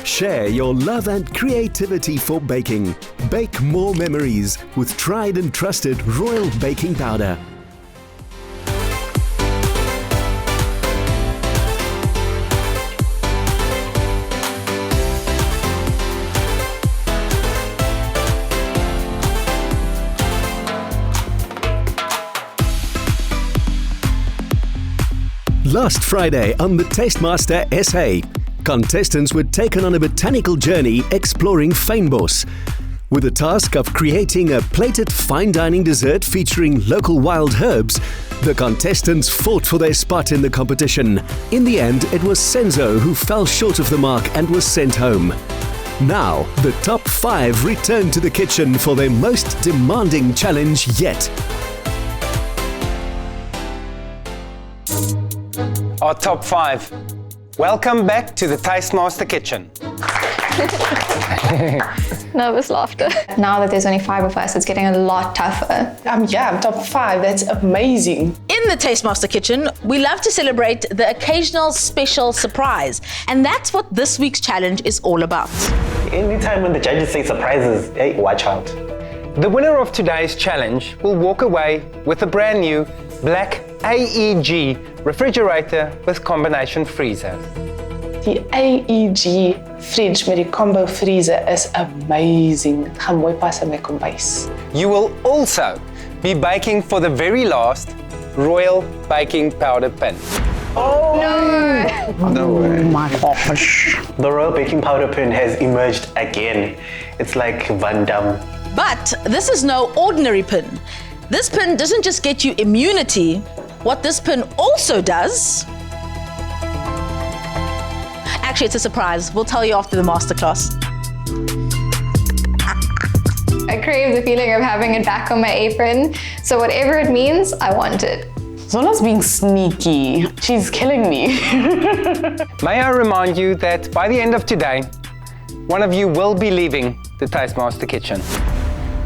Share your love and creativity for baking. Bake more memories with tried and trusted Royal Baking Powder. Last Friday on the Tastemaster SA, contestants were taken on a botanical journey exploring fynbos, with the task of creating a plated fine dining dessert featuring local wild herbs. The contestants fought for their spot in the competition. In the end, it was Senzo who fell short of the mark and was sent home. Now, the top 5 return to the kitchen for their most demanding challenge yet. Our top 5. Welcome back to the Tastemaster kitchen. Nervous laughter. Now that there's only 5 of us, it's getting a lot tougher. I'm top 5. That's amazing. In the Tastemaster kitchen, we love to celebrate the occasional special surprise. And that's what this week's challenge is all about. Anytime when the judges say surprises, hey, watch out. The winner of today's challenge will walk away with a brand new black AEG refrigerator with combination freezer. Die AEG fridge met die combo freezer is amazing. Dit gaan mooi pas in my kombuis. You will also be baking for the very last Royal Baking Powder pin. Oh! No way. My gosh. The Royal Baking Powder pin has emerged again. It's like Van Damme. But this is no ordinary pin. This pin doesn't just get you immunity. What this pin also does... Actually, it's a surprise. We'll tell you after the masterclass. I crave the feeling of having it back on my apron, so whatever it means, I want it. Zola's being sneaky. She's killing me. May I remind you that by the end of today, one of you will be leaving the Tastemaster kitchen.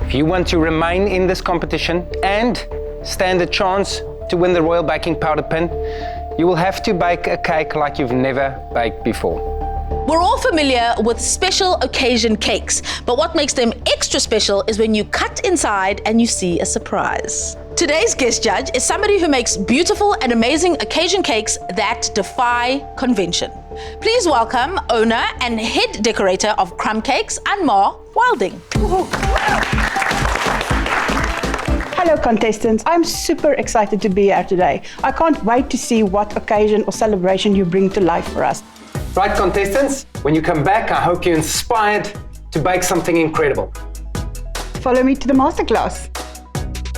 If you want to remain in this competition and stand a chance to win the Royal Baking Powder pin, you will have to bake a cake like you've never baked before. We're all familiar with special occasion cakes, but what makes them extra special is when you cut inside and you see a surprise. Today's guest judge is somebody who makes beautiful and amazing occasion cakes that defy convention. Please welcome owner and head decorator of crumb cakes, Anma Wilding. Hello contestants, I'm super excited to be here today. I can't wait to see what occasion or celebration you bring to life for us. Right, contestants, when you come back, I hope you're inspired to bake something incredible. Follow me to the masterclass.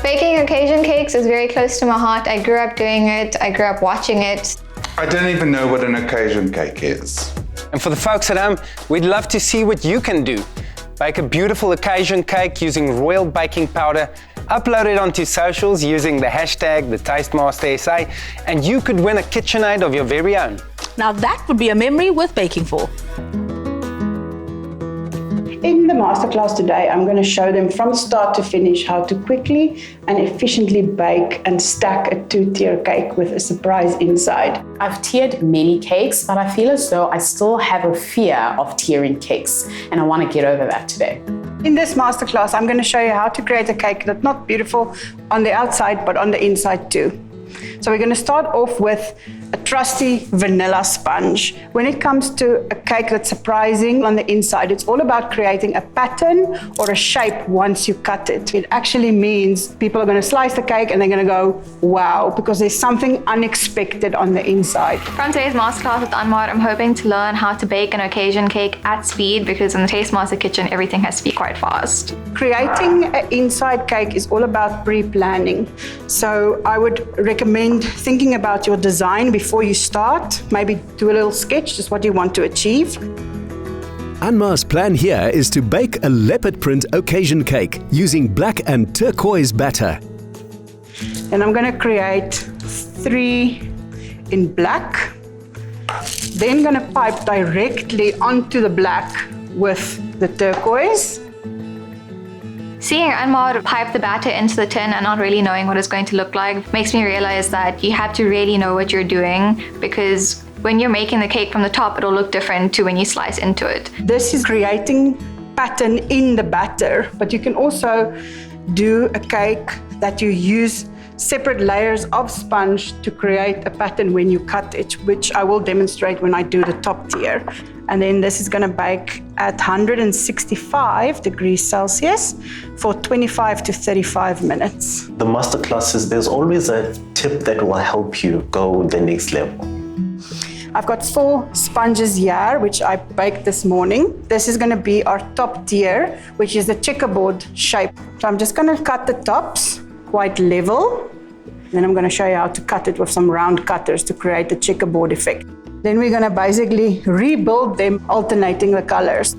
Baking occasion cakes is very close to my heart. I grew up doing it. I grew up watching it. I don't even know what an occasion cake is. And for the folks at home, we'd love to see what you can do. Bake a beautiful occasion cake using Royal Baking Powder, upload it onto socials using the hashtag #TheTastemasterSA, and you could win a KitchenAid of your very own. Now that would be a memory worth baking for. In the masterclass today, I'm going to show them from start to finish how to quickly and efficiently bake and stack a 2-tier cake with a surprise inside. I've tiered many cakes, but I feel as though I still have a fear of tiering cakes, and I want to get over that today. In this masterclass, I'm going to show you how to create a cake that's not beautiful on the outside, but on the inside too. So we're going to start off with a trusty vanilla sponge. When it comes to a cake that's surprising on the inside, it's all about creating a pattern or a shape once you cut it. It actually means people are going to slice the cake and they're going to go, wow, because there's something unexpected on the inside. From today's masterclass with Anwar, I'm hoping to learn how to bake an occasion cake at speed, because in the Tastemaster kitchen, everything has to be quite fast. Creating an inside cake is all about pre-planning. So I would recommend thinking about your design before you start. Maybe do a little sketch, just what you want to achieve. Anma's plan here is to bake a leopard print occasion cake using black and turquoise batter. And I'm going to create 3 in black. Then going to pipe directly onto the black with the turquoise. Seeing Anwar pipe the batter into the tin and not really knowing what it's going to look like makes me realize that you have to really know what you're doing, because when you're making the cake from the top, it'll look different to when you slice into it. This is creating pattern in the batter, but you can also do a cake that you use separate layers of sponge to create a pattern when you cut it, which I will demonstrate when I do the top tier. And then this is going to bake at 165 degrees Celsius for 25 to 35 minutes. The masterclasses, there's always a tip that will help you go the next level. I've got 4 sponges here, which I baked this morning. This is going to be our top tier, which is the checkerboard shape. So I'm just going to cut the tops quite level. Then I'm going to show you how to cut it with some round cutters to create the checkerboard effect. Then we're going to basically rebuild them, alternating the colors.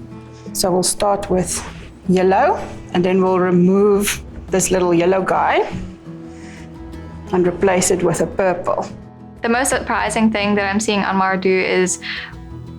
So we'll start with yellow, and then we'll remove this little yellow guy and replace it with a purple. The most surprising thing that I'm seeing Anmar do is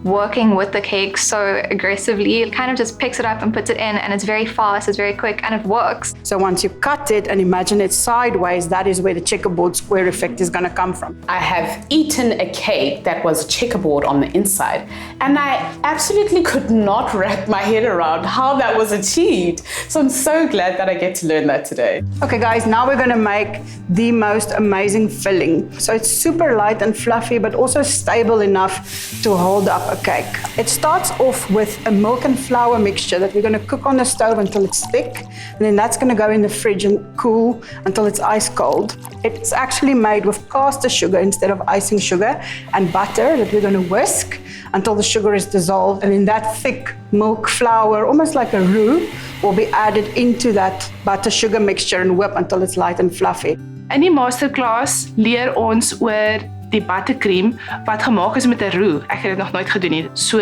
working with the cake so aggressively. It kind of just picks it up and puts it in, and it's very fast, it's very quick, and it works. So once you cut it and imagine it sideways, that is where the checkerboard square effect is going to come from. I have eaten a cake that was checkerboard on the inside, and I absolutely could not wrap my head around how that was achieved. So I'm so glad that I get to learn that today. Okay guys, now we're going to make the most amazing filling. So it's super light and fluffy, but also stable enough to hold up a cake. It starts off with a milk and flour mixture that we're going to cook on the stove until it's thick, and then that's going to go in the fridge and cool until it's ice cold. It's actually made with caster sugar instead of icing sugar, and butter that we're going to whisk until the sugar is dissolved, and then that thick milk flour, almost like a roux, will be added into that butter sugar mixture and whip until it's light and fluffy. In die masterclass leer ons oor die buttercream wat gemaak is met 'n roux. Ek het dit nog nooit gedoen nie. So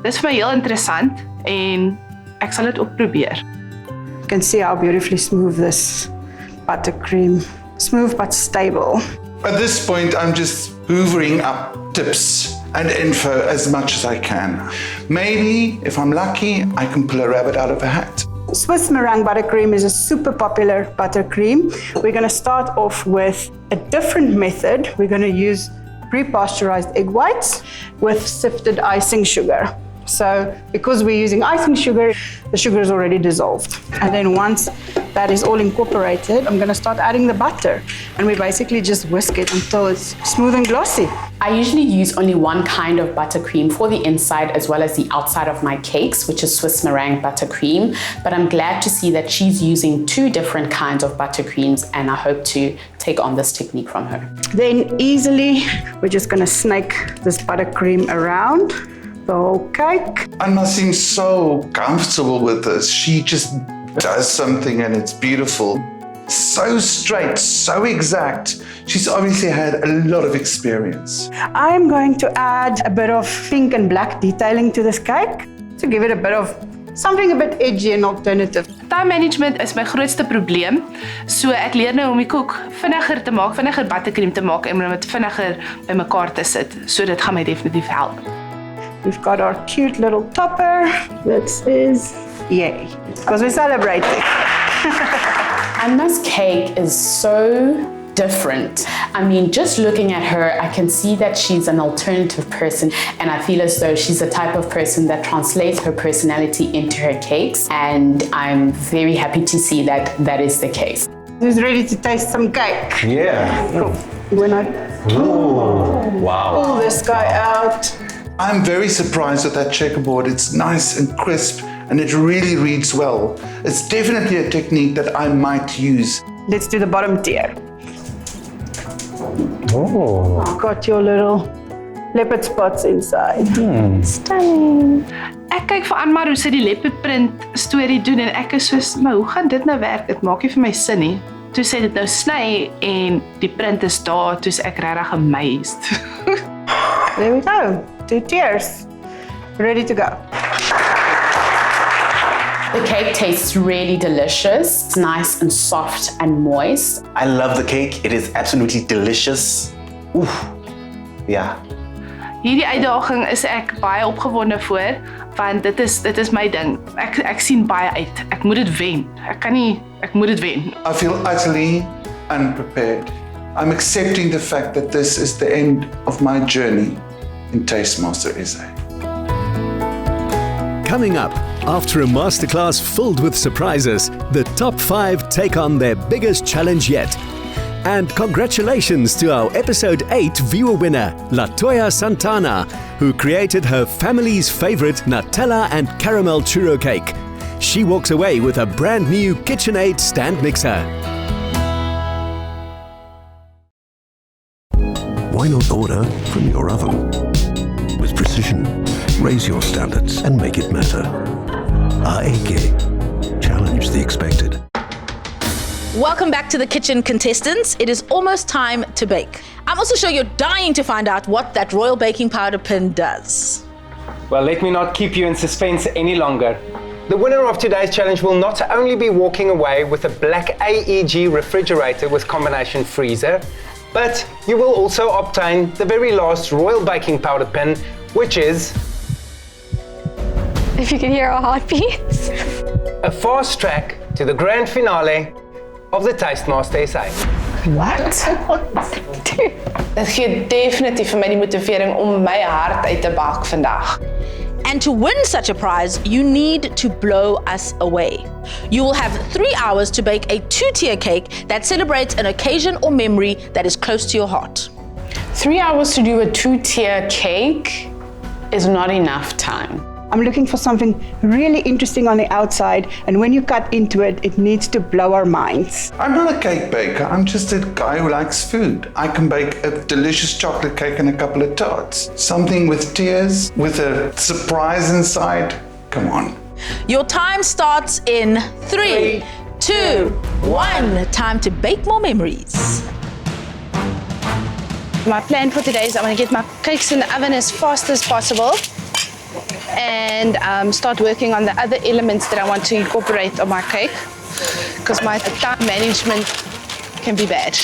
dis vir my heel interessant en ek sal dit ook probeer. You can see how beautifully smooth this buttercream, smooth but stable. At this point, I'm just hoovering up tips and info as much as I can. Maybe, if I'm lucky, I can pull a rabbit out of a hat. Swiss meringue buttercream is a super popular buttercream. We're going to start off with a different method. We're going to use pre-pasteurized egg whites with sifted icing sugar. So because we're using icing sugar, the sugar is already dissolved. And then once that is all incorporated, I'm going to start adding the butter. And we basically just whisk it until it's smooth and glossy. I usually use only one kind of buttercream for the inside as well as the outside of my cakes, which is Swiss meringue buttercream. But I'm glad to see that she's using 2 different kinds of buttercreams, and I hope to take on this technique from her. Then easily, we're just going to snake this buttercream around the whole cake. Anna seems so comfortable with this. She just does something and it's beautiful. So straight, so exact. She's obviously had a lot of experience. I'm going to add a bit of pink and black detailing to this cake to give it a bit of something a bit edgy and alternative. Time management is my grootste probleem. So ek leer nou om die koek vinniger te maak, vinniger buttercream te maak en om dit vinniger bymekaar te sit. So dit gaan my definitief help. We've got our cute little topper. This is yay, because we're celebrating. Anna's cake is so different. I mean, just looking at her, I can see that she's an alternative person, and I feel as though she's the type of person that translates her personality into her cakes, and I'm very happy to see that that is the case. Who's ready to taste some cake? Yeah. Cool. When I pull this guy out. I'm very surprised with that checkerboard. It's nice and crisp and it really reads well. It's definitely a technique that I might use. Let's do the bottom tier. Oh. Got your little leopard spots inside. Stunning. Ek kyk vir Anmar hoe sy die leopard print storie doen en ek is soos, maar hoe gaan dit nou werk? Dit maak nie vir my sin nie. Toe sy dit nou sny en die print is daar, toe is ek regtig amazed. There we go. 2 tiers. Ready to go. The cake tastes really delicious. It's nice and soft and moist. I love the cake. It is absolutely delicious. Ooh. Yeah. Hierdie uitdaging is ek baie opgewonde voor, want dit is my ding. Ek sien baie uit. Ek moet dit wen. Ek moet dit wen. I feel utterly unprepared. I'm accepting the fact that this is the end of my journey. in Tastemaster SA. Coming up, after a masterclass filled with surprises, the top 5 take on their biggest challenge yet. And congratulations to our episode 8 viewer winner, Latoya Santana, who created her family's favorite Nutella and caramel churro cake. She walks away with a brand new KitchenAid stand mixer. Why not order from your oven? With precision, raise your standards and make it matter. AEK. Challenge the expected. Welcome back to the kitchen, contestants. It is almost time to bake. I'm also sure you're dying to find out what that royal baking powder pin does. Well, let me not keep you in suspense any longer. The winner of today's challenge will not only be walking away with a black AEG refrigerator with combination freezer, but you will also obtain the very last royal baking powder pin, which is... If you could hear our heartbeats. a fast track to the grand finale of the Tastemaster SA. Dit gee definitief vir my die motivering om my hart uit te bak vandag. And to win such a prize, you need to blow us away. You will have 3 hours to bake a 2-tier cake that celebrates an occasion or memory that is close to your heart. 3 hours to do a 2-tier cake is not enough time. I'm looking for something really interesting on the outside, and when you cut into it, it needs to blow our minds. I'm not a cake baker, I'm just a guy who likes food. I can bake a delicious chocolate cake and a couple of tarts. Something with tears, with a surprise inside. Come on. Your time starts in 3, 2, 1. Time to bake more memories. My plan for today is I'm going to get my cakes in the oven as fast as possible and start working on the other elements that I want to incorporate on my cake, because my time management can be bad.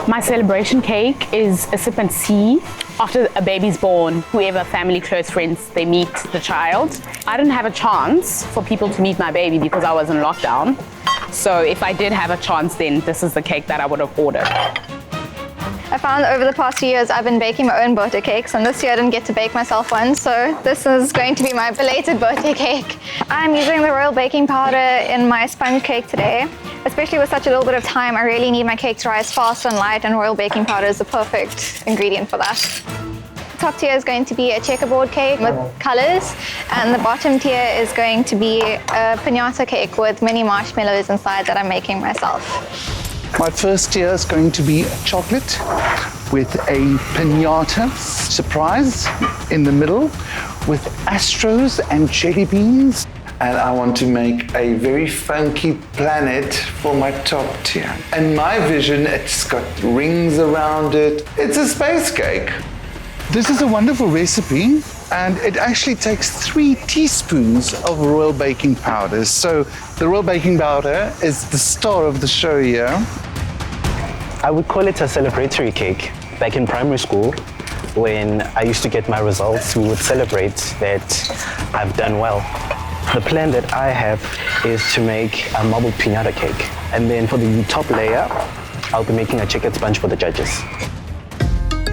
My celebration cake is a sip and see. After a baby's born, whoever, family, close friends, they meet the child. I didn't have a chance for people to meet my baby because I was in lockdown. So if I did have a chance, then this is the cake that I would have ordered. I found over the past few years I've been baking my own birthday cakes, and this year I didn't get to bake myself one, so this is going to be my belated birthday cake. I'm using the royal baking powder in my sponge cake today. Especially with such a little bit of time, I really need my cake to rise fast and light, and royal baking powder is the perfect ingredient for that. The top tier is going to be a checkerboard cake with colors, and the bottom tier is going to be a piñata cake with mini marshmallows inside that I'm making myself. My first tier is going to be chocolate with a piñata surprise in the middle with astros and jelly beans. And I want to make a very funky planet for my top tier. And my vision, it's got rings around it. It's a space cake. This is a wonderful recipe, and it actually takes 3 teaspoons of royal baking powder. So the royal baking powder is the star of the show here. I would call it a celebratory cake. Back in primary school, when I used to get my results, we would celebrate that I've done well. The plan that I have is to make a marble piñata cake. And then for the top layer, I'll be making a checkered sponge for the judges.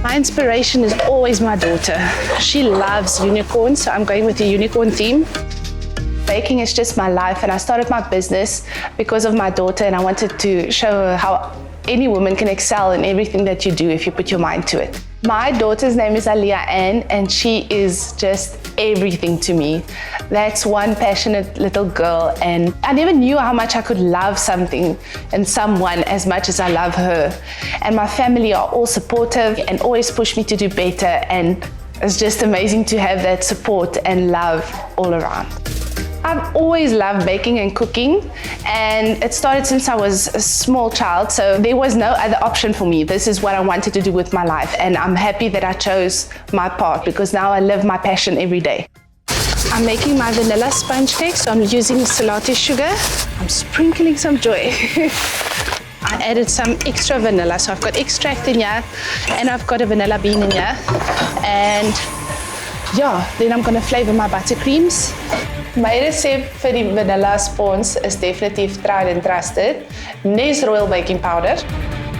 My inspiration is always my daughter. She loves unicorns, so I'm going with the unicorn theme. Baking is just my life, and I started my business because of my daughter, and I wanted to show her how any woman can excel in everything that you do if you put your mind to it. My daughter's name is Aliyah Ann, and she is just everything to me. That's one passionate little girl, and I never knew how much I could love something and someone as much as I love her. And my family are all supportive and always push me to do better, and it's just amazing to have that support and love all around. I've always loved baking and cooking, and it started since I was a small child, so there was no other option for me. This is what I wanted to do with my life, and I'm happy that I chose my path because now I live my passion every day. I'm making my vanilla sponge cake, so I'm using salty sugar. I'm sprinkling some joy. I added some extra vanilla, so I've got extract in here, and I've got a vanilla bean in here, and yeah, then I'm gonna flavor my buttercreams. My recipe for the vanilla sponge is definitely tried and trusted. Nes royal baking powder.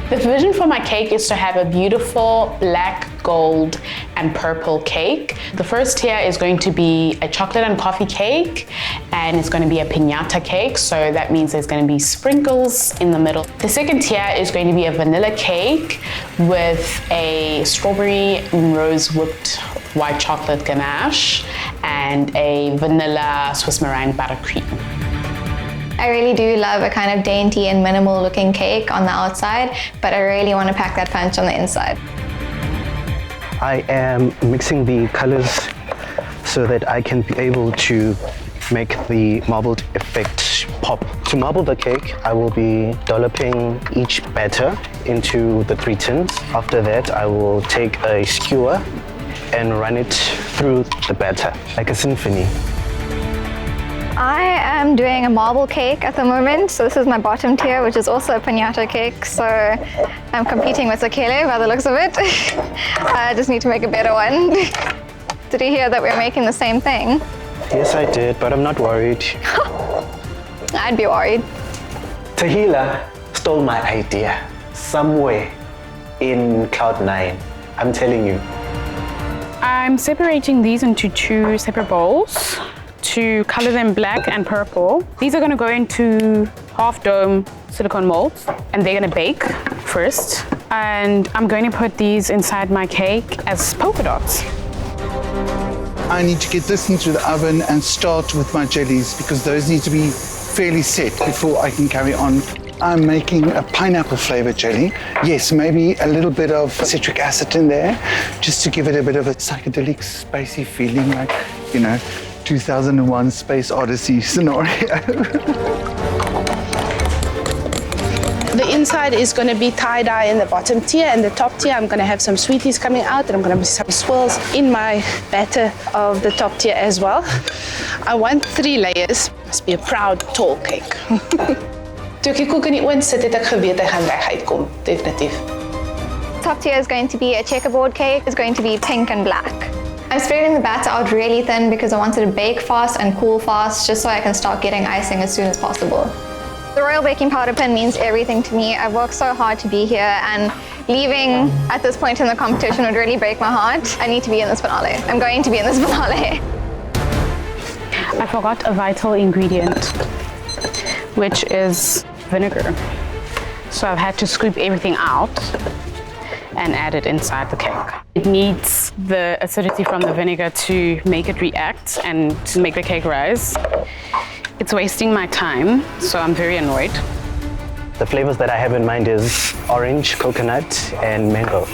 The vision for my cake is to have a beautiful black gold, and purple cake. The first tier is going to be a chocolate and coffee cake, and it's going to be a piñata cake, so that means there's going to be sprinkles in the middle. The second tier is going to be a vanilla cake with a strawberry and rose whipped white chocolate ganache and a vanilla Swiss meringue buttercream. I really do love a kind of dainty and minimal looking cake on the outside, but I really want to pack that punch on the inside. I am mixing the colors so that I can be able to make the marbled effect pop. To marble the cake, I will be dolloping each batter into the 3 tins. After that, I will take a skewer and run it through the batter like a symphony. I am doing a marble cake at the moment, so this is my bottom tier, which is also a piñata cake, so I'm competing with Zakele by the looks of it. I just need to make a better one. Did you hear that we're making the same thing? Yes, I did, but I'm not worried. I'd be worried. Tahila stole my idea somewhere in Cloud9. I'm telling you. I'm separating these into 2 separate bowls to color them black and purple. These are going to go into half dome silicone molds, and they're going to bake first. And I'm going to put these inside my cake as polka dots. I need to get this into the oven and start with my jellies because those need to be fairly set before I can carry on. I'm making a pineapple flavored jelly. Yes, maybe a little bit of citric acid in there just to give it a bit of a psychedelic, spacey feeling, like, 2001 Space Odyssey scenario. The inside is going to be tie-dye in the bottom tier, and the top tier I'm going to have some sweeties coming out, and I'm going to have some swirls in my batter of the top tier as well. I want 3 layers. Must be a proud, tall cake. Toe ek die koek in die oond sit, het ek geweet hy gaan reg uitkom, definitief. Top tier is going to be a checkerboard cake. It's going to be pink and black. I'm spreading the batter out really thin because I wanted to bake fast and cool fast, just so I can start getting icing as soon as possible. The royal baking powder pen means everything to me. I've worked so hard to be here, and leaving at this point in the competition would really break my heart. I need to be in this finale. I'm going to be in this finale. I forgot a vital ingredient, which is vinegar. So I've had to scoop everything out and add it inside the cake. It needs the acidity from the vinegar to make it react and to make the cake rise. It's wasting my time, so I'm very annoyed. The flavors that I have in mind is orange, coconut, and mango.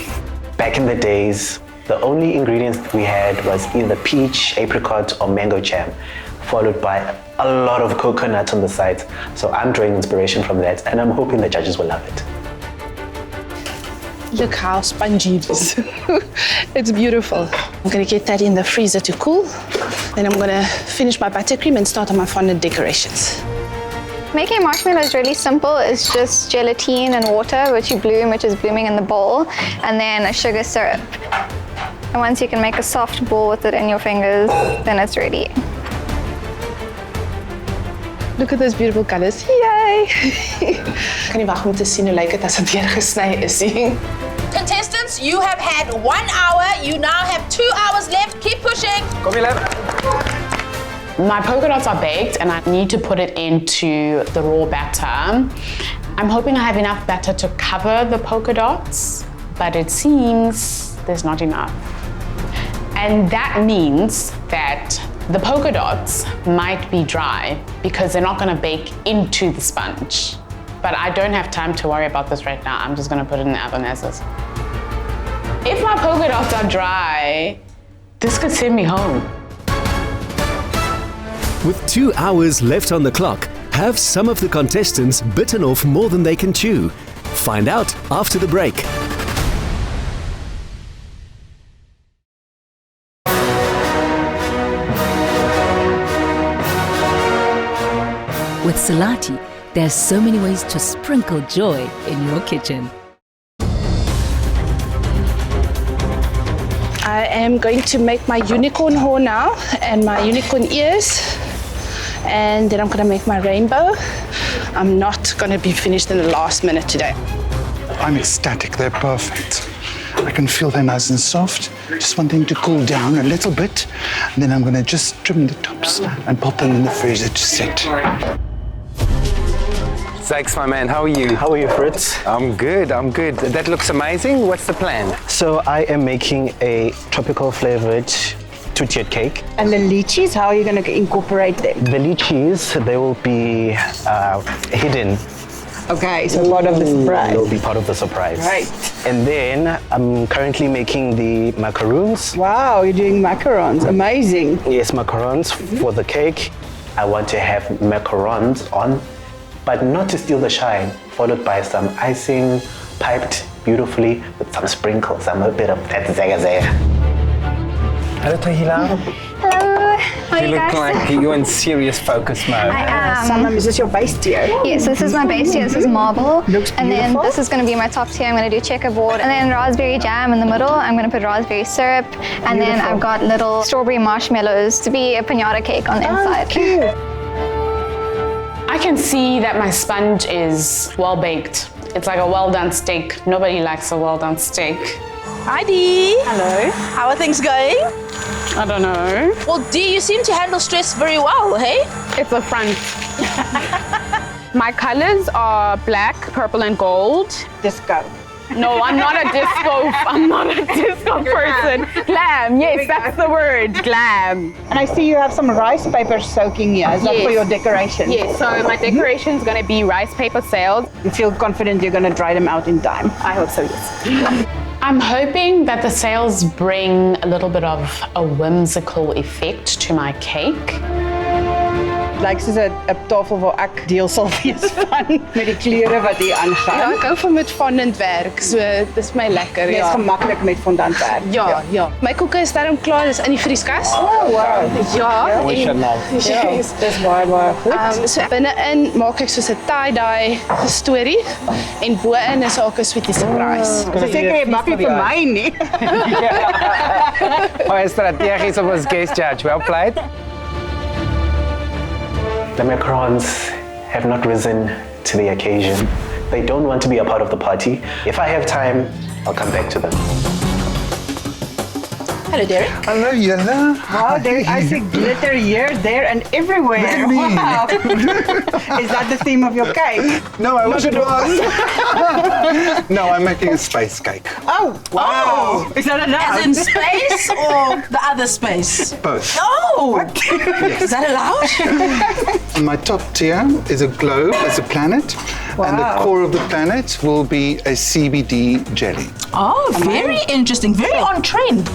Back in the days, the only ingredients that we had was either peach, apricot, or mango jam, followed by a lot of coconut on the sides. So I'm drawing inspiration from that, and I'm hoping the judges will love it. Look how spongy it is. It's beautiful. I'm going to get that in the freezer to cool. Then I'm going to finish my buttercream and start on my fondant decorations. Making marshmallow is really simple. It's just gelatine and water, which is blooming in the bowl, and then a sugar syrup. And once you can make a soft ball with it in your fingers, then it's ready. Look at those beautiful colors. Yay! Kan nie wag om te sien hoe lyk dit as dit weer gesny is nie. Contestants, you have had 1 hour. You now have 2 hours left. Keep pushing. Kom hier, My polka dots are baked and I need to put it into the raw batter. I'm hoping I have enough batter to cover the polka dots, but it seems there's not enough. And that means that the polka dots might be dry because they're not going to bake into the sponge. But I don't have time to worry about this right now. I'm just going to put it in the oven as is. If my polka dots are dry, this could send me home. With 2 hours left on the clock, have some of the contestants bitten off more than they can chew? Find out after the break. With Salati, there's so many ways to sprinkle joy in your kitchen. I am going to make my unicorn horn now and my unicorn ears, and then I'm going to make my rainbow. I'm not going to be finished in the last minute today. I'm ecstatic, they're perfect. I can feel they're nice and soft. Just want them to cool down a little bit. And then I'm gonna just trim the tops and pop them in the freezer to set. Zakes, my man, how are you? How are you, Fritz? I'm good. That looks amazing. What's the plan? So I am making a tropical flavored two-tiered cake. And the lychees, how are you going to incorporate them? The lychees, they will be hidden. Okay, so part of the surprise. They'll be part of the surprise. Right. And then I'm currently making the macaroons. Wow, you're doing macarons. Amazing. Yes, macarons for the cake. I want to have macarons on, but not to steal the shine, followed by some icing, piped beautifully with some sprinkles, a bit of that zaga. Hello, Tahila. Hello. How are You you look guys? like you're in serious focus mode. I am. Summer, is this your base tier? Yes, this is my base tier. This is marble. Looks and then beautiful. this is going to be my top tier. I'm going to do checkerboard. And then raspberry jam in the middle. I'm going to put raspberry syrup. And then I've got little strawberry marshmallows to be a piñata cake on the inside. Cute. I can see that my sponge is well baked. It's like a well done steak. Nobody likes a well done steak. Hi, Dee. Hello. How are things going? I don't know. Well, Dee, you seem to handle stress very well, hey? It's a front. My colors are black, purple, and gold. Disco. No, I'm not a disco person. Glam, yes, that's the word, glam. And I see you have some rice paper soaking here. Is that for your decoration? Yes, so my decoration is going to be rice paper sails. You feel confident you're going to dry them out in time? I hope so, yes. I'm hoping that the sails bring a little bit of a whimsical effect to my cake. Lyk soos 'n tafel waar ek deel sal wees van met die kleure wat hier Ja, aangaan. ek hou van met fondant werk, so dis my lekker. Dit is gemaklik met fondant werk. Ja. My koeke is daarom klaar, dis in die vrieskas. Oh, wow. Ja. We should know. Yes. Dis baie goed. So binne-in maak ek soos 'n tie-dye storie en bo-in is ook 'n sweetie surprise. So seker jy bak nie vir my nie. Baie strategies op ons guest judge. Well played. The macarons have not risen to the occasion. They don't want to be a part of the party. If I have time, I'll come back to them. Hello, Derek. Hello, Yella. Wow, I see glitter here, there, and everywhere. Look at me. Wow. Is that the theme of your cake? No, I wish it was. No, I'm making a space cake. Oh, wow. Is that allowed? As in space or the other space? Both. Oh! Is that allowed? And my top tier is a globe as a planet, and the core of the planet will be a CBD jelly. Oh, very interesting. Very on trend.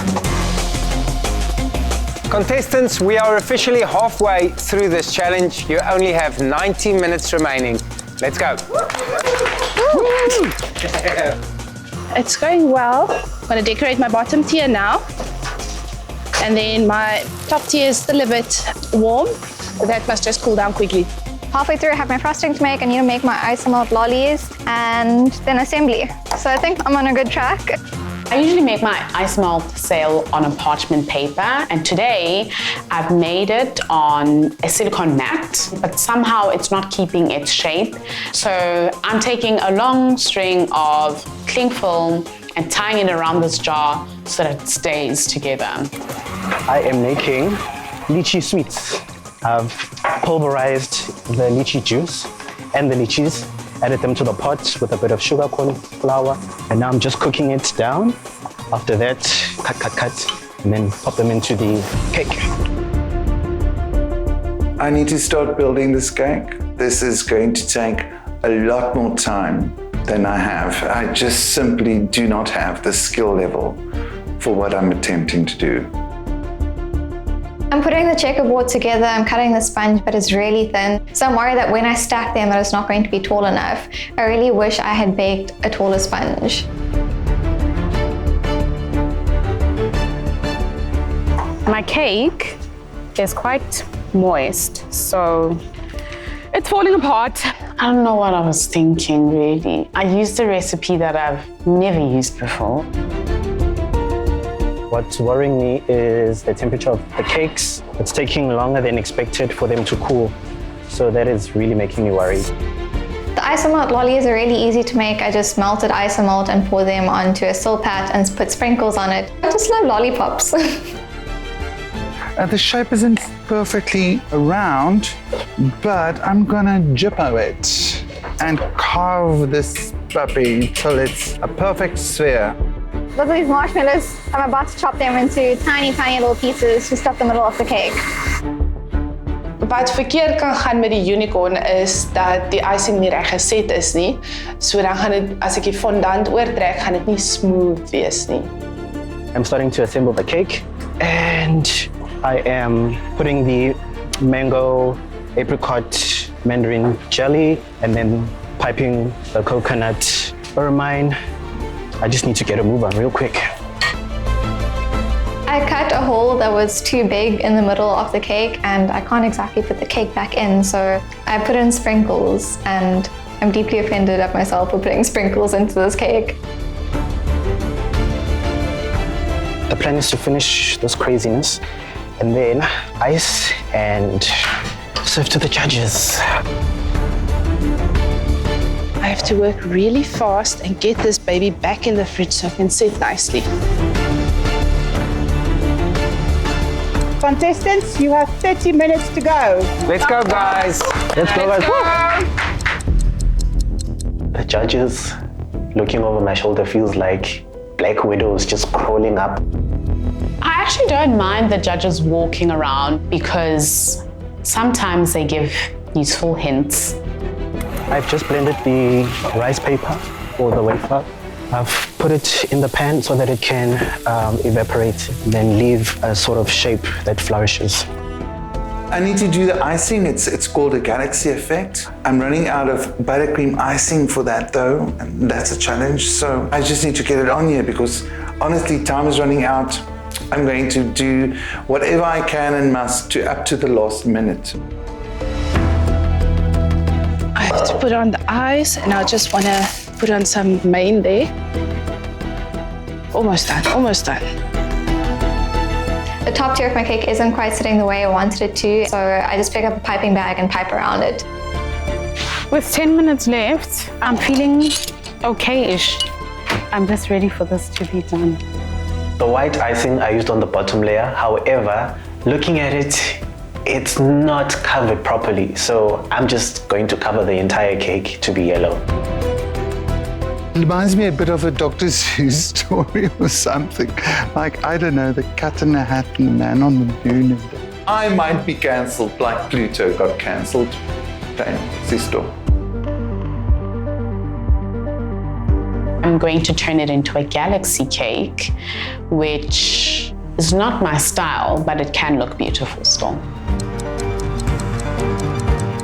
Contestants, we are officially halfway through this challenge. You only have 90 minutes remaining. Let's go. It's going well. I'm going to decorate my bottom tier now. And then my top tier is still a bit warm. That must just cool down quickly. Halfway through, I have my frosting to make. I need to make my ice melt lollies and then assembly. So I think I'm on a good track. I usually make my ice melt sail on a parchment paper, and today I've made it on a silicone mat, but somehow it's not keeping its shape. So I'm taking a long string of cling film and tying it around this jar so that it stays together. I am making lychee sweets. I've pulverized the lychee juice and the lychees, added them to the pot with a bit of sugar corn flour, and now I'm just cooking it down. After that, cut, and then pop them into the cake. I need to start building this cake. This is going to take a lot more time than I have. I just simply do not have the skill level for what I'm attempting to do. I'm putting the checkerboard together, I'm cutting the sponge, but it's really thin. So I'm worried that when I stack them, that it's not going to be tall enough. I really wish I had baked a taller sponge. My cake is quite moist, so it's falling apart. I don't know what I was thinking, really. I used a recipe that I've never used before. What's worrying me is the temperature of the cakes. It's taking longer than expected for them to cool. So that is really making me worried. The isomalt lollies are really easy to make. I just melted isomalt and pour them onto a silpat and put sprinkles on it. I just love lollipops. The shape isn't perfectly round, but I'm gonna jippo it and carve this puppy till it's a perfect sphere. Those are these marshmallows. I'm about to chop them into tiny, tiny little pieces to stuff the middle of the cake. Wat verkeerd kan gaan met die unicorn is dat die icing nie reg geset is nie. So dan gaan dit, as ek die fondant oortrek, gaan dit nie smooth wees nie. I'm starting to assemble the cake, and I am putting the mango, apricot, mandarin jelly, and then piping the coconut ermine. I just need to get a move on real quick. I cut a hole that was too big in the middle of the cake, and I can't exactly put the cake back in, so I put in sprinkles, and I'm deeply offended at myself for putting sprinkles into this cake. The plan is to finish this craziness and then ice and serve to the judges. I have to work really fast and get this baby back in the fridge so I can set nicely. Contestants, you have 30 minutes to go. Let's go, guys. Let's go, guys. The judges looking over my shoulder feels like black widows just crawling up. I actually don't mind the judges walking around because sometimes they give useful hints. I've just blended the rice paper or the wafer. I've put it in the pan so that it can evaporate and then leave a sort of shape that flourishes. I need to do the icing. It's called a galaxy effect. I'm running out of buttercream icing for that though, and that's a challenge. So I just need to get it on here because honestly, time is running out. I'm going to do whatever I can and must to up to the last minute. I have to put on the ice, and I just want to put on some main there. Almost done, almost done. The top tier of my cake isn't quite sitting the way I wanted it to, so I just pick up a piping bag and pipe around it. With 10 minutes left, I'm feeling okay-ish. I'm just ready for this to be done. The white icing I used on the bottom layer, however, looking at it, it's not covered properly. So I'm just going to cover the entire cake to be yellow. It reminds me a bit of a Dr. Seuss story or something. Like, I don't know, the cat in the hat and the man on the moon. I might be cancelled like Pluto got cancelled. Okay, sister. I'm going to turn it into a galaxy cake, which is not my style, but it can look beautiful still.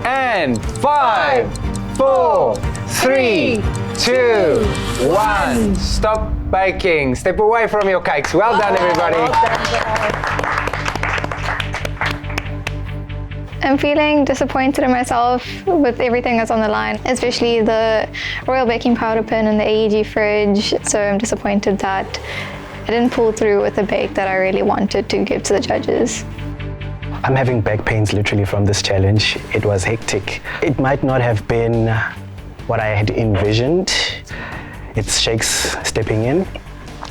And 5, 4, 3, 2, 1. Stop baking. Step away from your cakes. Well done, everybody. I'm feeling disappointed in myself with everything that's on the line, especially the royal baking powder pin and the AEG fridge. So I'm disappointed that I didn't pull through with the bake that I really wanted to give to the judges. I'm having back pains literally from this challenge. It was hectic. It might not have been what I had envisioned. It's Shakes stepping in.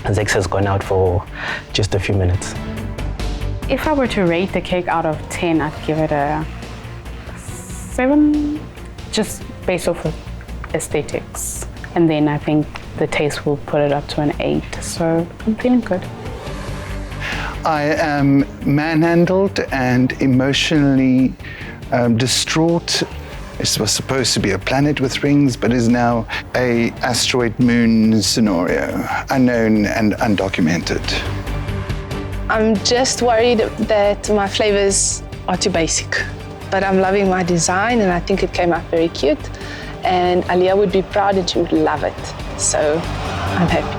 Zex has gone out for just a few minutes. If I were to rate the cake out of 10, I'd give it a 7, just based off of aesthetics. And then I think the taste will put it up to an 8, so I'm feeling good. I am manhandled and emotionally distraught. This was supposed to be a planet with rings, but is now a asteroid moon scenario, unknown and undocumented. I'm just worried that my flavors are too basic, but I'm loving my design and I think it came out very cute, and Aliyah would be proud and she would love it, so I'm happy.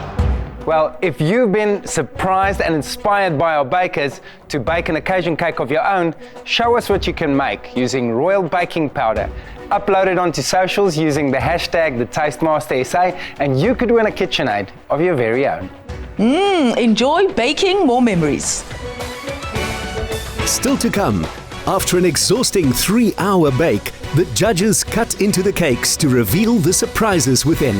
Well, if you've been surprised and inspired by our bakers to bake an occasion cake of your own, show us what you can make using royal baking powder. Upload it onto socials using the hashtag #TasteMasterSA, and you could win a KitchenAid of your very own. Enjoy baking more memories. Still to come, After an exhausting 3-hour bake, the judges cut into the cakes to reveal the surprises within.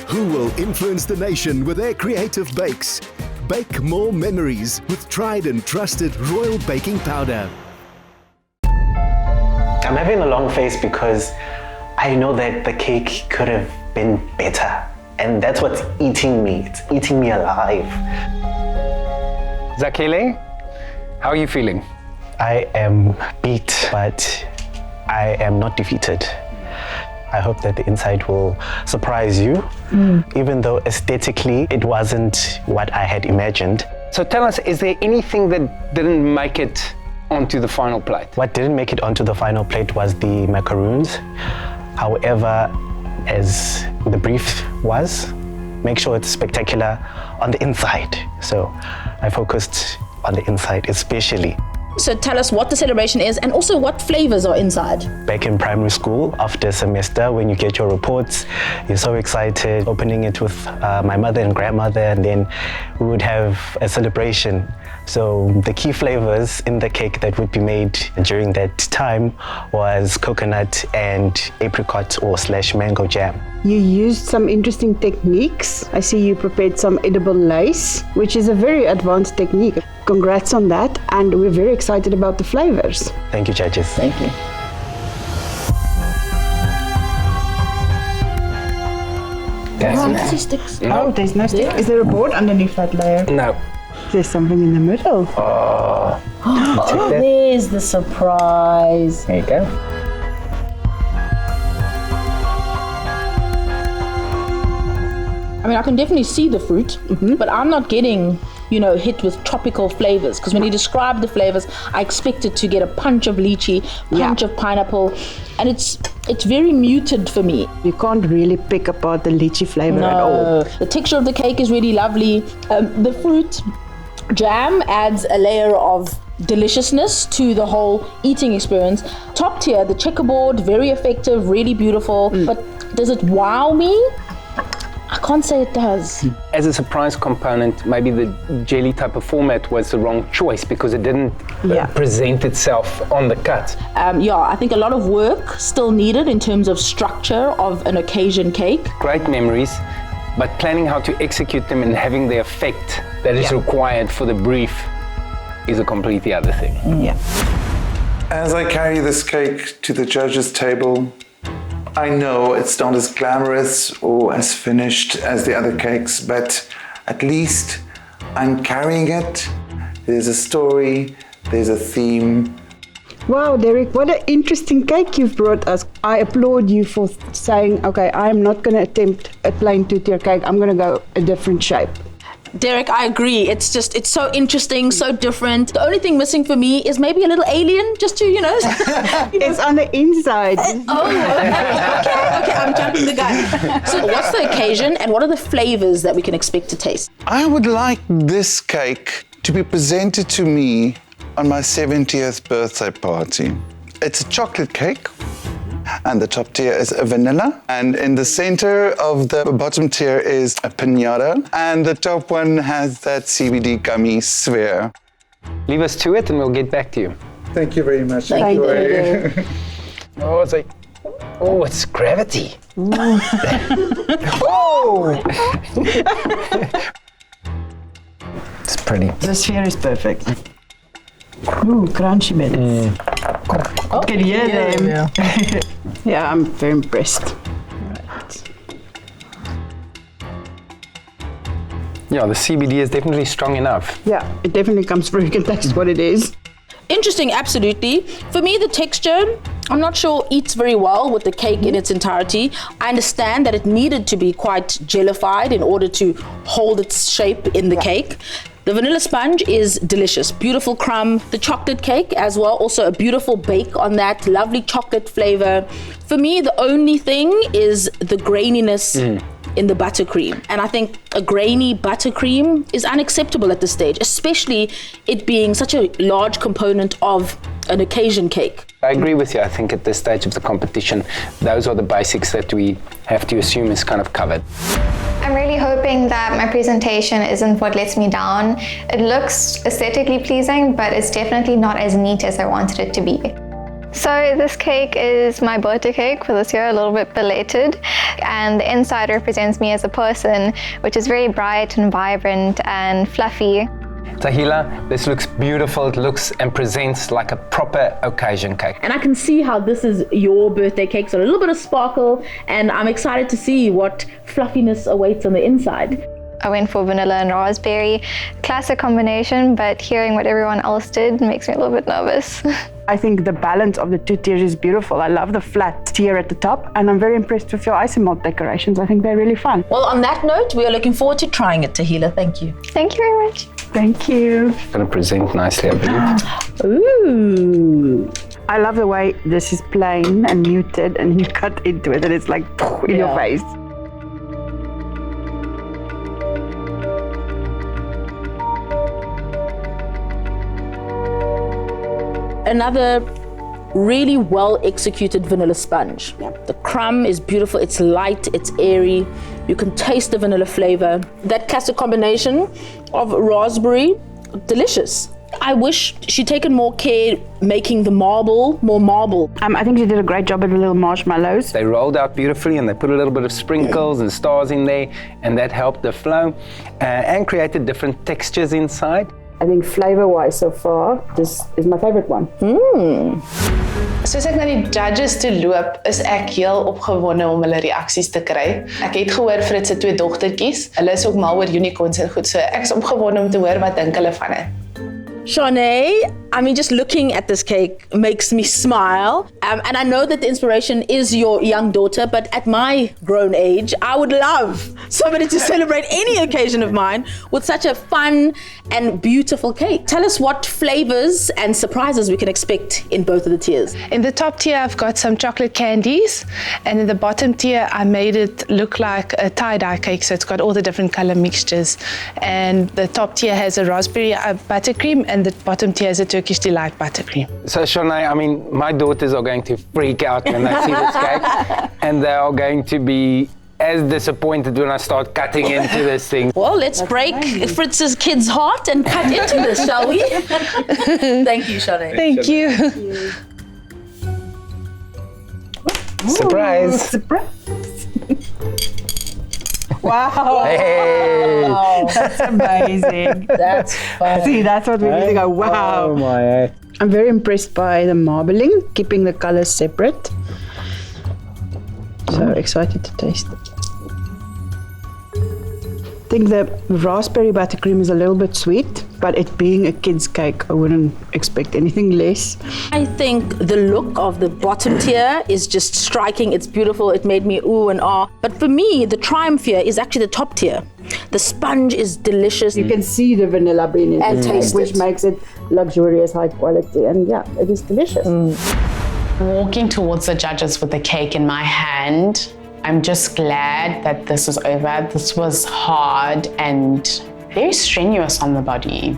Who will influence the nation with their creative bakes? Bake more memories with tried and trusted Royal Baking Powder. I'm having a long face because I know that the cake could have been better. And that's what's eating me. It's eating me alive. Zakele, how are you feeling? I am beat, but I am not defeated. I hope that the inside will surprise you, even though aesthetically it wasn't what I had imagined. So tell us, is there anything that didn't make it onto the final plate? What didn't make it onto the final plate was the macaroons. However, as the brief was, make sure it's spectacular on the inside. So I focused on the inside especially. So tell us what the celebration is and also what flavors are inside. Back in primary school, after a semester, when you get your reports, you're so excited, opening it with my mother and grandmother, and then we would have a celebration. So the key flavors in the cake that would be made during that time was coconut and apricot or / mango jam. You used some interesting techniques. I see you prepared some edible lace, which is a very advanced technique. Congrats on that, and we're very excited about the flavors. Thank you, judges. Thank you. Sticks. Oh, there's no stick. Is there a board underneath that layer? No. There's something in the middle. Oh, There's the surprise. there you go. I mean, I can definitely see the fruit, but I'm not getting, hit with tropical flavors. Because when you describe the flavors, I expected to get a punch of lychee, punch of pineapple, and it's very muted for me. You can't really pick apart the lychee flavor at all. The texture of the cake is really lovely. The fruit jam adds a layer of deliciousness to the whole eating experience. Top tier, the checkerboard, very effective, really beautiful. But does it wow me? I can't say it does. As a surprise component, maybe the jelly type of format was the wrong choice because it didn't present itself on the cut. I think a lot of work still needed in terms of structure of an occasion cake. Great memories, but planning how to execute them and having the effect that is required for the brief is a completely other thing. As I carry this cake to the judges' table, I know it's not as glamorous or as finished as the other cakes, but at least I'm carrying it. There's a story, there's a theme. Wow, Derek, what an interesting cake you've brought us. I applaud you for saying, okay, I'm not going to attempt a plain two-tier cake. I'm going to go a different shape. Derek, I agree. It's so interesting, so different. The only thing missing for me is maybe a little alien, just to, It's on the inside. Okay, I'm jumping the gun. So what's the occasion and what are the flavors that we can expect to taste? I would like this cake to be presented to me on my 70th birthday party. It's a chocolate cake. And the top tier is a vanilla. And in the center of the bottom tier is a piñata. And the top one has that CBD gummy sphere. Leave us to it and we'll get back to you. Thank you very much. Thank you. Oh, it's gravity. It's pretty. The sphere is perfect. Ooh, crunchy bits. I can hear them. Yeah, I'm very impressed. Yeah, the CBD is definitely strong enough. Yeah, it definitely comes through. You can taste what it is. Interesting, absolutely. For me, the texture, I'm not sure eats very well with the cake in its entirety. I understand that it needed to be quite jellified in order to hold its shape in the cake. The vanilla sponge is delicious, beautiful crumb. The chocolate cake as well, also a beautiful bake on that, lovely chocolate flavor. For me, the only thing is the graininess in the buttercream. And I think a grainy buttercream is unacceptable at this stage, especially it being such a large component of an occasion cake. I agree with you. I think at this stage of the competition, those are the basics that we have to assume is kind of covered. I'm really hoping that my presentation isn't what lets me down. It looks aesthetically pleasing, but it's definitely not as neat as I wanted it to be. So this cake is my birthday cake for this year, a little bit belated, and the inside represents me as a person, which is very bright and vibrant and fluffy. Tahila, this looks beautiful. It looks and presents like a proper occasion cake. And I can see how this is your birthday cake, so a little bit of sparkle, and I'm excited to see what fluffiness awaits on the inside. I went for vanilla and raspberry, classic combination, but hearing what everyone else did makes me a little bit nervous. I think the balance of the two tiers is beautiful. I love the flat tier at the top, and I'm very impressed with your icing malt decorations. I think they're really fun. Well, on that note, we are looking forward to trying it, Tahila. Thank you. Thank you very much. Thank you. It's going to present nicely, I believe. Ooh. I love the way this is plain and muted, and you cut into it, and it's like in your face. Another really well executed vanilla sponge. The crumb is beautiful, it's light, it's airy. You can taste the vanilla flavor. That classic combination of raspberry, delicious. I wish she'd taken more care making the marble more marble. I think she did a great job with the little marshmallows. They rolled out beautifully and they put a little bit of sprinkles and stars in there, and that helped the flow and created different textures inside. I think flavor-wise so far, this is my favorite one. Soos ek na die judges toe loop, is ek heel opgewonde om hulle reaksies te kry. Ek het gehoor Fritz se 2 dogtertjies. Hulle is ook mal oor unicorns en goed, so ek is opgewonde om te hoor wat dink hulle van dit. Shanae, I mean, just looking at this cake makes me smile. And I know that the inspiration is your young daughter, but at my grown age, I would love somebody to celebrate any occasion of mine with such a fun and beautiful cake. Tell us what flavors and surprises we can expect in both of the tiers. In the top tier, I've got some chocolate candies, and in the bottom tier, I made it look like a tie-dye cake, so it's got all the different color mixtures. And the top tier has a raspberry buttercream, and the bottom tier has a Turkish Delight buttercream. So Shanae, I mean, my daughters are going to freak out when they see this cake, and they are going to be as disappointed when I start cutting into this thing. Well, let's break Fritz's kid's heart and cut into this, shall we? Thank you, Shanae. Thank you. Surprise! Surprise! Wow! Hey! That's amazing. That's fun. See, that's what we really go, wow! Oh my! I'm very impressed by the marbling, keeping the colors separate. So excited to taste it. I think the raspberry buttercream is a little bit sweet, but it being a kid's cake, I wouldn't expect anything less. I think the look of the bottom tier is just striking. It's beautiful. It made me ooh and ah. But for me, the triumph here is actually the top tier. The sponge is delicious. You can see the vanilla bean in And it, taste which it. makes it luxurious, high quality, and yeah, it is delicious. Walking towards the judges with the cake in my hand, I'm just glad that this is over. This was hard and very strenuous on the body.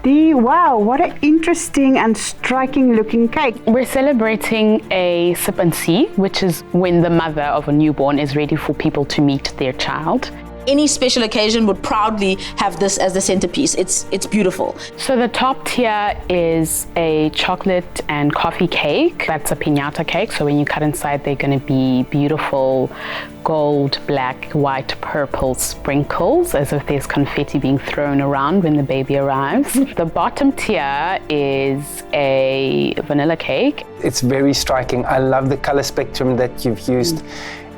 Wow, what an interesting and striking looking cake. We're celebrating a sip and see, which is when the mother of a newborn is ready for people to meet their child. Any special occasion would proudly have this as the centerpiece. It's beautiful. So the top tier is a chocolate and coffee cake. That's a piñata cake. So when you cut inside, they're going to be beautiful gold, black, white, purple sprinkles, as if there's confetti being thrown around when the baby arrives. The bottom tier is a vanilla cake. It's very striking. I love the color spectrum that you've used.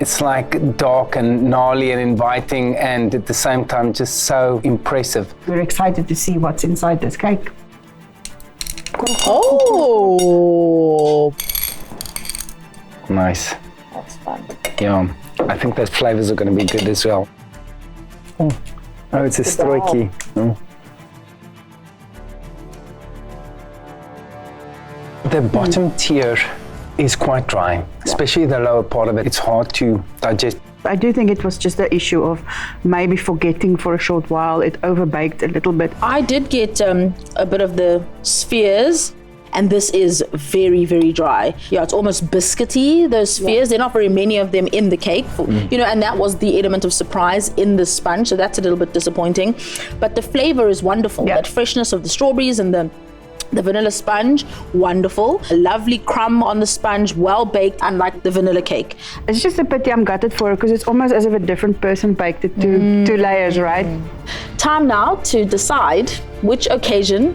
It's like dark and gnarly and inviting, and at the same time just so impressive. We're excited to see what's inside this cake. Oh! Nice. That's fun. Yeah, I think those flavors are going to be good as well. Oh, it's a stroiki. The bottom tier is quite dry, especially the lower part of it. It's hard to digest. I do think it was just the issue of maybe forgetting for a short while. It overbaked a little bit. I did get a bit of the spheres, and this is very, very dry. Yeah, it's almost biscuity, those spheres. There are not very many of them in the cake, you know, and that was the element of surprise in the sponge, so that's a little bit disappointing. But the flavor is wonderful. That freshness of the strawberries and the vanilla sponge, wonderful. A lovely crumb on the sponge, well baked, unlike the vanilla cake. It's just a pity I'm gutted for it because it's almost as if a different person baked it, two layers, right? Time now to decide which occasion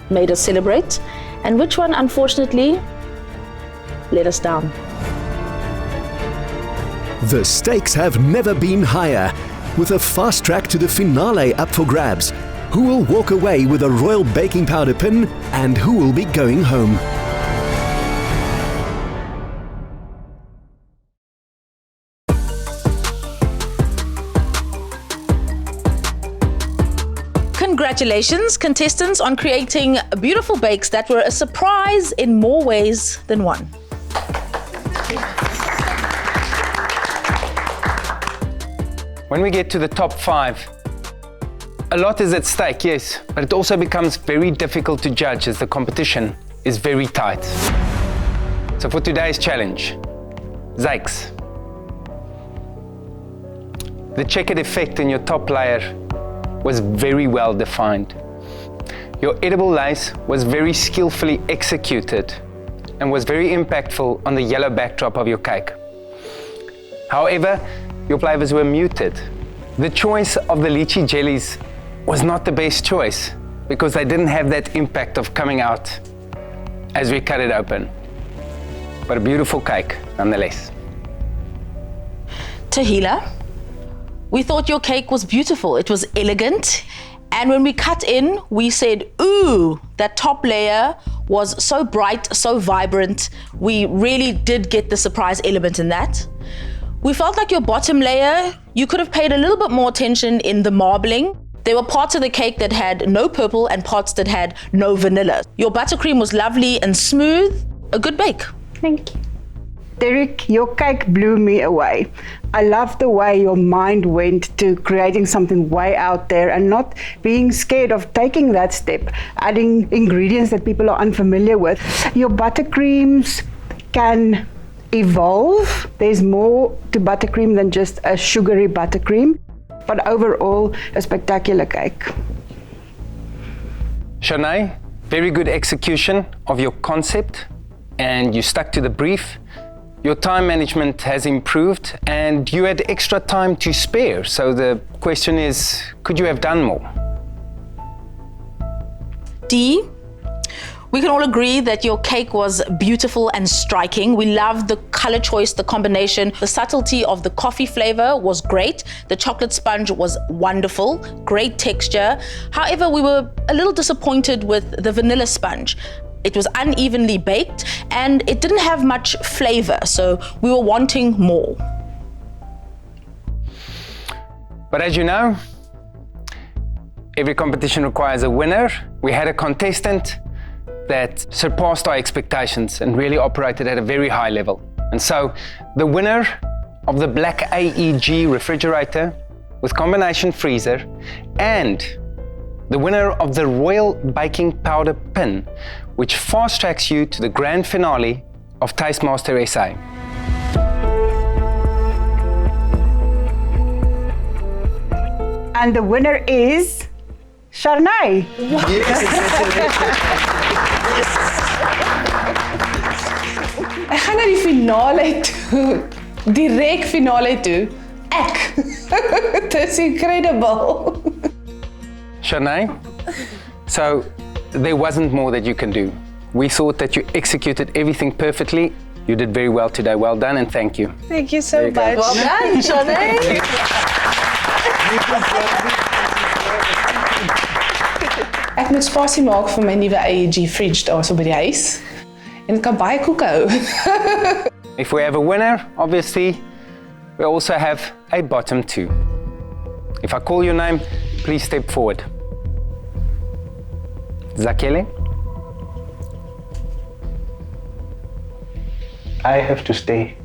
made us celebrate and which one, unfortunately, let us down. The stakes have never been higher, with a fast track to the finale up for grabs. Who will walk away with a royal baking powder pin and who will be going home? Congratulations, contestants, on creating beautiful bakes that were a surprise in more ways than one. When we get to the top 5, a lot is at stake, yes, but it also becomes very difficult to judge as the competition is very tight. So for today's challenge, Zakes, the checkered effect in your top layer was very well defined. Your edible lace was very skillfully executed and was very impactful on the yellow backdrop of your cake. However, your flavors were muted. The choice of the lychee jellies was not the best choice because they didn't have that impact of coming out as we cut it open. But a beautiful cake nonetheless. Tahila, we thought your cake was beautiful. It was elegant. And when we cut in, we said, ooh, that top layer was so bright, so vibrant. We really did get the surprise element in that. We felt like your bottom layer, you could have paid a little bit more attention in the marbling. There were parts of the cake that had no purple and parts that had no vanilla. Your buttercream was lovely and smooth. A good bake. Thank you. Derek, your cake blew me away. I love the way your mind went to creating something way out there and not being scared of taking that step, adding ingredients that people are unfamiliar with. Your buttercreams can evolve. There's more to buttercream than just a sugary buttercream, but overall, a spectacular cake. Shanae, very good execution of your concept and you stuck to the brief. Your time management has improved and you had extra time to spare. So the question is, could you have done more? D, we can all agree that your cake was beautiful and striking. We loved the color choice, the combination. The subtlety of the coffee flavor was great. The chocolate sponge was wonderful, great texture. However, we were a little disappointed with the vanilla sponge. It was unevenly baked and it didn't have much flavor, so we were wanting more. But as you know, every competition requires a winner. We had a contestant that surpassed our expectations and really operated at a very high level. And so the winner of the Black AEG refrigerator with combination freezer and the winner of the Royal Baking Powder Pin, which fast tracks you to the grand finale of Taste Master SA. And the winner is Sharnay. Ek gaan na die finale toe. Direk finale toe. Ek. It's incredible. Shanae, so there wasn't more that you can do. We thought that you executed everything perfectly. You did very well today. Well done and thank you. Thank you so much. Well done, Shanae. Ek moet spasie maak vir my nuwe AEG fridge daar so by die huis. En ek kan baie koeke hou. If we have a winner, obviously, we also have a bottom two. If I call your name, please step forward. Zakele? I have to stay.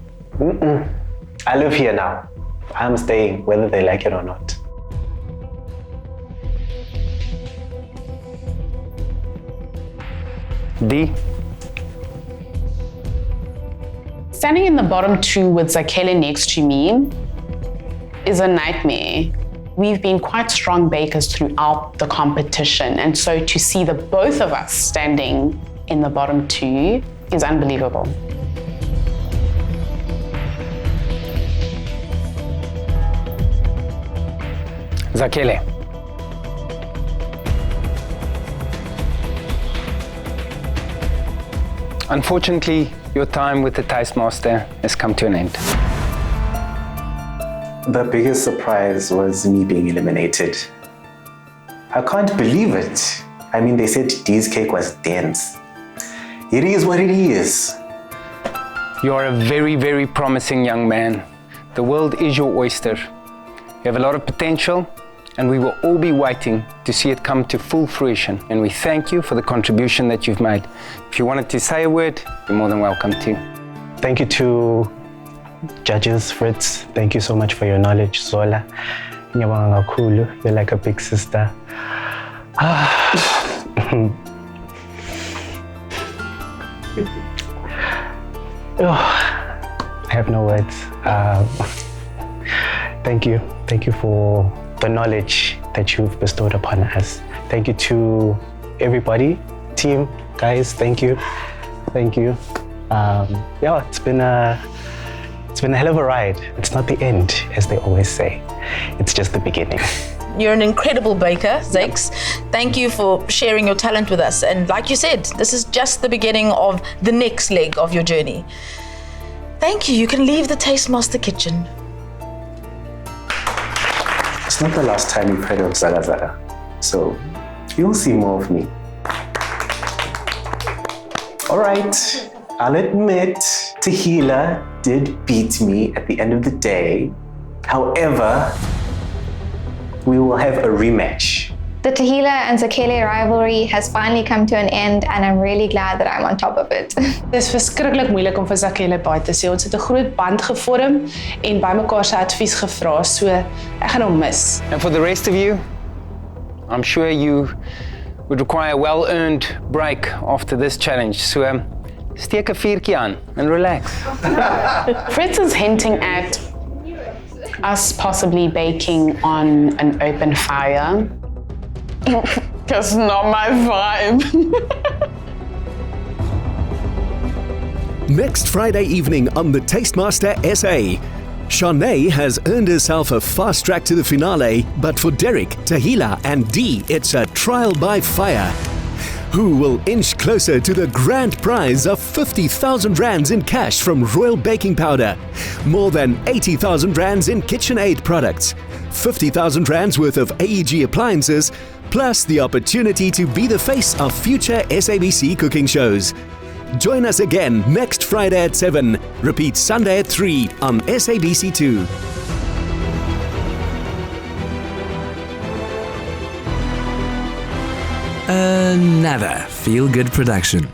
I live here now. I'm staying, whether they like it or not. D. Standing in the bottom two with Zakele next to me is a nightmare. We've been quite strong bakers throughout the competition, and so to see the both of us standing in the bottom two is unbelievable. Zakele. Unfortunately, your time with the Taste Master has come to an end. The biggest surprise was me being eliminated. I can't believe it. I mean, they said Dee's cake was dense. It is what it is. You are a very, very promising young man. The world is your oyster. You have a lot of potential, and we will all be waiting to see it come to full fruition. And we thank you for the contribution that you've made. If you wanted to say a word, you're more than welcome to. Thank you to judges, Fritz. Thank you so much for your knowledge, Zola. Ngiyabonga kakhulu. You're like a big sister. I have no words. Thank you. Thank you for the knowledge that you've bestowed upon us. Thank you to everybody, team, guys. Thank you. Thank you. Yeah, it's been a hell of a ride. It's not the end, as they always say. It's just the beginning. You're an incredible baker, Zakes. Thank you for sharing your talent with us. And like you said, this is just the beginning of the next leg of your journey. Thank you. You can leave the Taste Master kitchen. It's not the last time you've heard of Zala Zala, so you'll see more of me. All right, I'll admit Tehila did beat me at the end of the day. However, we will have a rematch. The Tehila and Zakele rivalry has finally come to an end, and I'm really glad that I'm on top of it. Dit is verskriklik moeilik om vir Zakele by te sê. Ons het 'n groot band gevorm en by mekaar se advies gevra, so ek gaan hom mis. And for the rest of you, I'm sure you would require a well-earned break after this challenge. So steek 'n vuurtjie aan and relax. Fritz is hinting at us possibly baking on an open fire. That's not my vibe. Next Friday evening on the Tastemaster SA, Shanae has earned herself a fast track to the finale, but for Derek, Tehila and Dee, it's a trial by fire. Who will inch closer to the grand prize of 50,000 rands in cash from Royal Baking Powder, more than 80,000 rands in KitchenAid products, 50,000 rands worth of AEG appliances, plus the opportunity to be the face of future SABC cooking shows. Join us again next Friday at 7, repeat Sunday at 3 on SABC2. Another feel-good production.